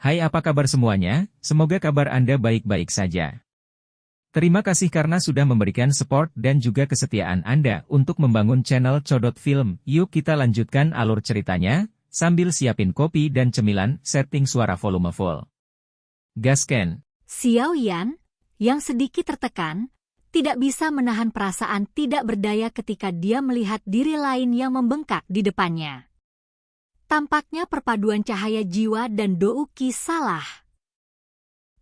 Hai, apa kabar semuanya? Semoga kabar Anda baik-baik saja. Terima kasih karena sudah memberikan support dan juga kesetiaan Anda untuk membangun channel Codot Film. Yuk kita lanjutkan alur ceritanya, sambil siapin kopi dan cemilan, setting suara volume full. Gasken. Xiao Yan, yang sedikit tertekan, tidak bisa menahan perasaan tidak berdaya ketika dia melihat diri lain yang membengkak di depannya. Tampaknya perpaduan cahaya jiwa dan douki salah.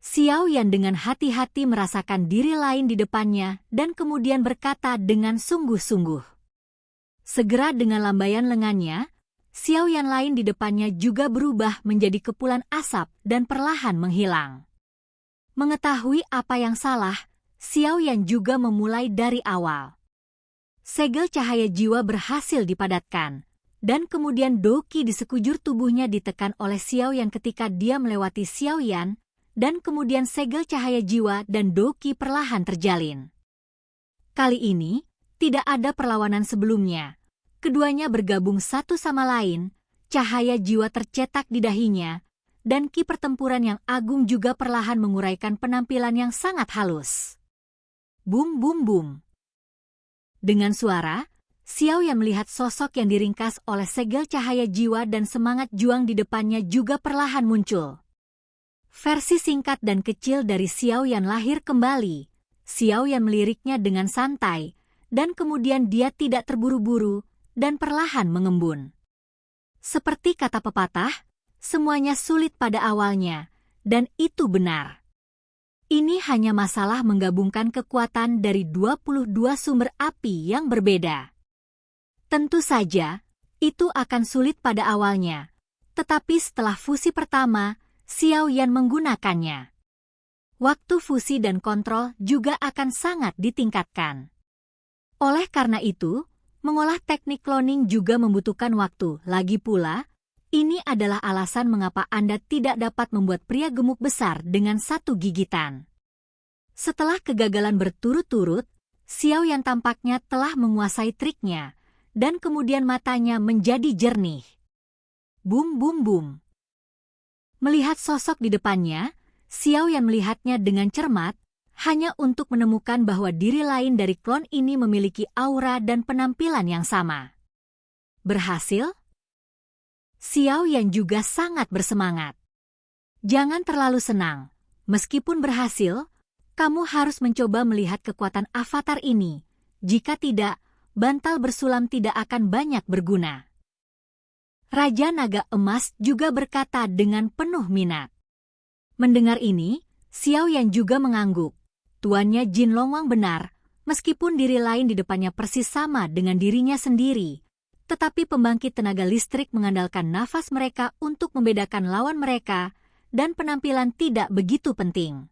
Xiao Yan dengan hati-hati merasakan diri lain di depannya dan kemudian berkata dengan sungguh-sungguh. Segera dengan lambaian lengannya, Xiao Yan lain di depannya juga berubah menjadi kepulan asap dan perlahan menghilang. Mengetahui apa yang salah, Xiao Yan juga memulai dari awal. Segel cahaya jiwa berhasil dipadatkan. Dan kemudian douki di sekujur tubuhnya ditekan oleh Xiao Yan ketika dia melewati Xiao Yan, dan kemudian segel cahaya jiwa dan douki perlahan terjalin. Kali ini, tidak ada perlawanan sebelumnya. Keduanya bergabung satu sama lain, cahaya jiwa tercetak di dahinya, dan ki pertempuran yang agung juga perlahan menguraikan penampilan yang sangat halus. Bum bum bum. Dengan suara, Xiao Yan melihat sosok yang diringkas oleh segel cahaya jiwa dan semangat juang di depannya juga perlahan muncul. Versi singkat dan kecil dari Xiao Yan lahir kembali. Xiao Yan meliriknya dengan santai, dan kemudian dia tidak terburu-buru dan perlahan mengembun. Seperti kata pepatah, semuanya sulit pada awalnya, dan itu benar. Ini hanya masalah menggabungkan kekuatan dari 22 sumber api yang berbeda. Tentu saja, itu akan sulit pada awalnya, tetapi setelah fusi pertama, Xiao Yan menggunakannya. Waktu fusi dan kontrol juga akan sangat ditingkatkan. Oleh karena itu, mengolah teknik cloning juga membutuhkan waktu. Lagi pula, ini adalah alasan mengapa Anda tidak dapat membuat pria gemuk besar dengan satu gigitan. Setelah kegagalan berturut-turut, Xiao Yan tampaknya telah menguasai triknya, dan kemudian matanya menjadi jernih. Bum bum bum. Melihat sosok di depannya, Xiao Yan melihatnya dengan cermat, hanya untuk menemukan bahwa diri lain dari klon ini memiliki aura dan penampilan yang sama. Berhasil? Xiao Yan juga sangat bersemangat. Jangan terlalu senang. Meskipun berhasil, kamu harus mencoba melihat kekuatan avatar ini. Jika tidak, bantal bersulam tidak akan banyak berguna. Raja Naga Emas juga berkata dengan penuh minat. Mendengar ini, Xiao Yan juga mengangguk. Tuannya Jin Longwang benar, meskipun diri lain di depannya persis sama dengan dirinya sendiri. Tetapi pembangkit tenaga listrik mengandalkan nafas mereka untuk membedakan lawan mereka, dan penampilan tidak begitu penting.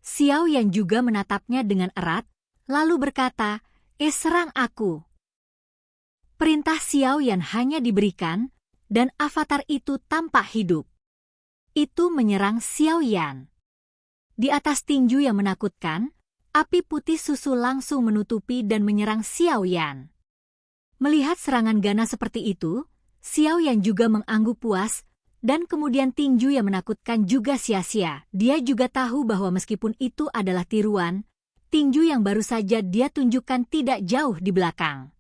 Xiao Yan juga menatapnya dengan erat, lalu berkata, serang aku. Perintah Xiao Yan hanya diberikan, dan avatar itu tampak hidup. Itu menyerang Xiao Yan. Di atas tinju yang menakutkan, api putih susu langsung menutupi dan menyerang Xiao Yan. Melihat serangan ganas seperti itu, Xiao Yan juga mengangguk puas, dan kemudian tinju yang menakutkan juga sia-sia. Dia juga tahu bahwa meskipun itu adalah tiruan, tinju yang baru saja dia tunjukkan tidak jauh di belakang.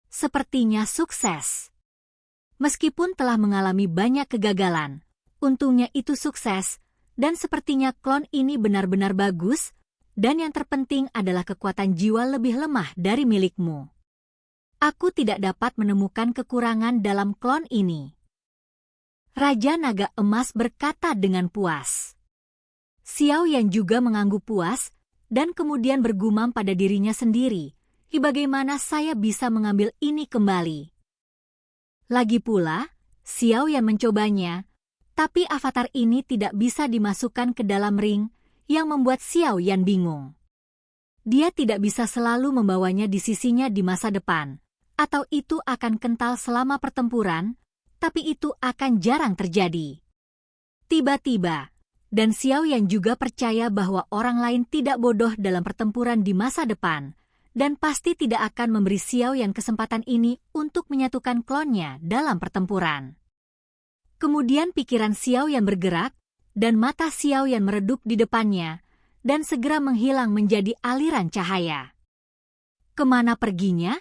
Sepertinya sukses. Meskipun telah mengalami banyak kegagalan, untungnya itu sukses, dan sepertinya klon ini benar-benar bagus, dan yang terpenting adalah kekuatan jiwa lebih lemah dari milikmu. Aku tidak dapat menemukan kekurangan dalam klon ini. Raja Naga Emas berkata dengan puas. Xiao Yan juga mengangguk puas, dan kemudian bergumam pada dirinya sendiri, bagaimana saya bisa mengambil ini kembali. Lagi pula, Xiao Yan mencobanya, tapi avatar ini tidak bisa dimasukkan ke dalam ring, yang membuat Xiao Yan bingung. Dia tidak bisa selalu membawanya di sisinya di masa depan, atau itu akan kental selama pertempuran, tapi itu akan jarang terjadi. Tiba-tiba, dan Xiao Yan juga percaya bahwa orang lain tidak bodoh dalam pertempuran di masa depan, dan pasti tidak akan memberi Xiao Yan kesempatan ini untuk menyatukan klonnya dalam pertempuran. Kemudian pikiran Xiao Yan bergerak, dan mata Xiao Yan meredup di depannya, dan segera menghilang menjadi aliran cahaya. Kemana perginya?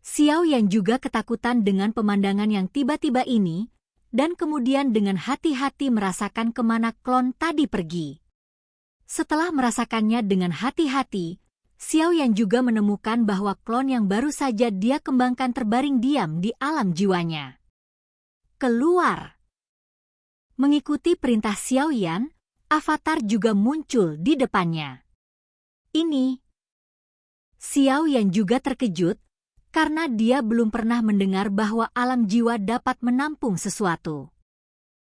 Xiao Yan juga ketakutan dengan pemandangan yang tiba-tiba ini, dan kemudian dengan hati-hati merasakan kemana klon tadi pergi. Setelah merasakannya dengan hati-hati, Xiao Yan juga menemukan bahwa klon yang baru saja dia kembangkan terbaring diam di alam jiwanya. Keluar! Mengikuti perintah Xiao Yan, avatar juga muncul di depannya. Ini. Xiao Yan juga terkejut, karena dia belum pernah mendengar bahwa alam jiwa dapat menampung sesuatu.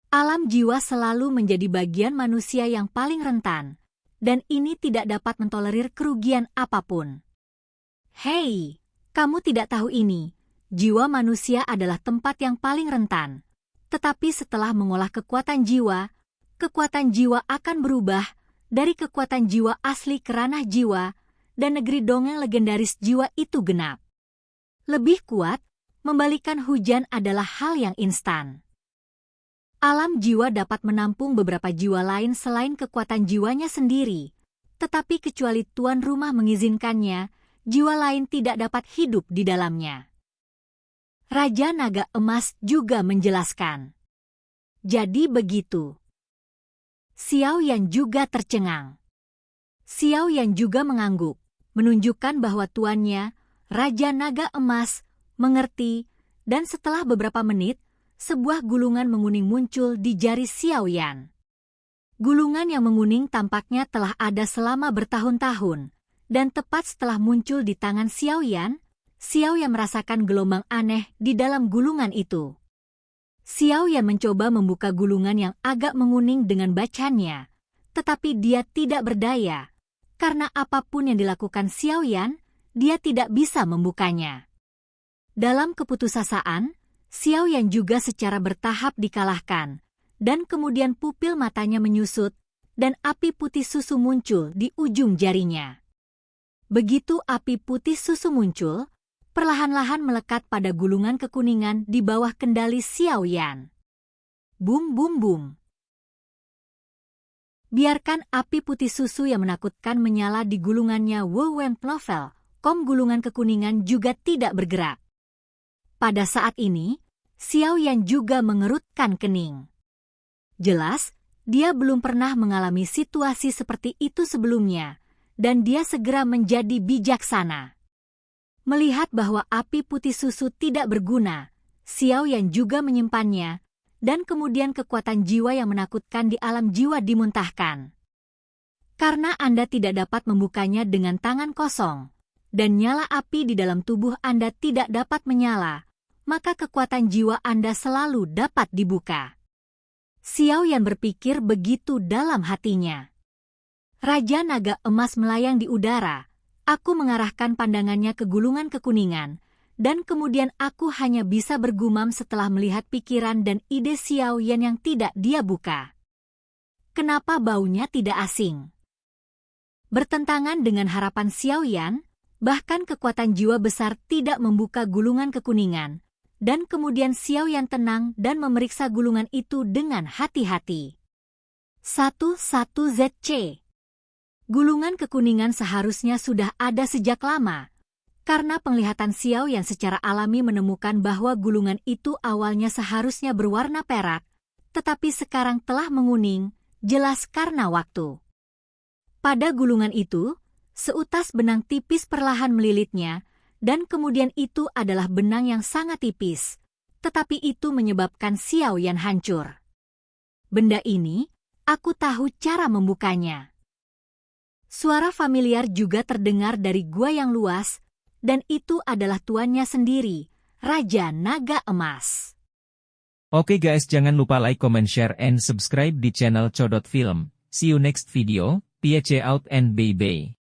Alam jiwa selalu menjadi bagian manusia yang paling rentan, dan ini tidak dapat mentolerir kerugian apapun. Hei, kamu tidak tahu ini, jiwa manusia adalah tempat yang paling rentan. Tetapi setelah mengolah kekuatan jiwa akan berubah dari kekuatan jiwa asli ke ranah jiwa, dan negeri dongeng legendaris jiwa itu genap. Lebih kuat, membalikan hujan adalah hal yang instan. Alam jiwa dapat menampung beberapa jiwa lain selain kekuatan jiwanya sendiri, tetapi kecuali tuan rumah mengizinkannya, jiwa lain tidak dapat hidup di dalamnya. Raja Naga Emas juga menjelaskan. Jadi begitu. Xiao Yan juga tercengang. Xiao Yan juga mengangguk, menunjukkan bahwa tuannya, Raja Naga Emas, mengerti, dan setelah beberapa menit, sebuah gulungan menguning muncul di jari Xiao Yan. Gulungan yang menguning tampaknya telah ada selama bertahun-tahun, dan tepat setelah muncul di tangan Xiao Yan merasakan gelombang aneh di dalam gulungan itu. Xiao Yan mencoba membuka gulungan yang agak menguning dengan bacannya, tetapi dia tidak berdaya, karena apapun yang dilakukan Xiao Yan, dia tidak bisa membukanya. Dalam keputusasaan, Xiao Yan juga secara bertahap dikalahkan, dan kemudian pupil matanya menyusut, dan api putih susu muncul di ujung jarinya. Begitu api putih susu muncul, perlahan-lahan melekat pada gulungan kekuningan di bawah kendali Xiao Yan. Bum bum bum. Biarkan api putih susu yang menakutkan menyala di gulungannya Wowen Novel. Gulungan kekuningan juga tidak bergerak. Pada saat ini, Xiao Yan juga mengerutkan kening. Jelas, dia belum pernah mengalami situasi seperti itu sebelumnya, dan dia segera menjadi bijaksana. Melihat bahwa api putih susu tidak berguna, Xiao Yan juga menyimpannya, dan kemudian kekuatan jiwa yang menakutkan di alam jiwa dimuntahkan. Karena Anda tidak dapat membukanya dengan tangan kosong, dan nyala api di dalam tubuh Anda tidak dapat menyala, maka kekuatan jiwa Anda selalu dapat dibuka. Xiao Yan berpikir begitu dalam hatinya. Raja Naga Emas melayang di udara, aku mengarahkan pandangannya ke gulungan kekuningan, dan kemudian aku hanya bisa bergumam setelah melihat pikiran dan ide Xiao Yan yang tidak dia buka. Kenapa baunya tidak asing? Bertentangan dengan harapan Xiao Yan, bahkan kekuatan jiwa besar tidak membuka gulungan kekuningan, dan kemudian Xiao Yan tenang dan memeriksa gulungan itu dengan hati-hati. 11ZC. Gulungan kekuningan seharusnya sudah ada sejak lama, karena penglihatan Xiao Yan secara alami menemukan bahwa gulungan itu awalnya seharusnya berwarna perak, tetapi sekarang telah menguning, jelas karena waktu. Pada gulungan itu, seutas benang tipis perlahan melilitnya, dan kemudian itu adalah benang yang sangat tipis, tetapi itu menyebabkan Xiao Yan hancur. Benda ini, aku tahu cara membukanya. Suara familiar juga terdengar dari gua yang luas, dan itu adalah tuannya sendiri, Raja Naga Emas. Oke guys, jangan lupa like, comment, share, and subscribe di channel Codot Film. See you next video, peace out and bye-bye.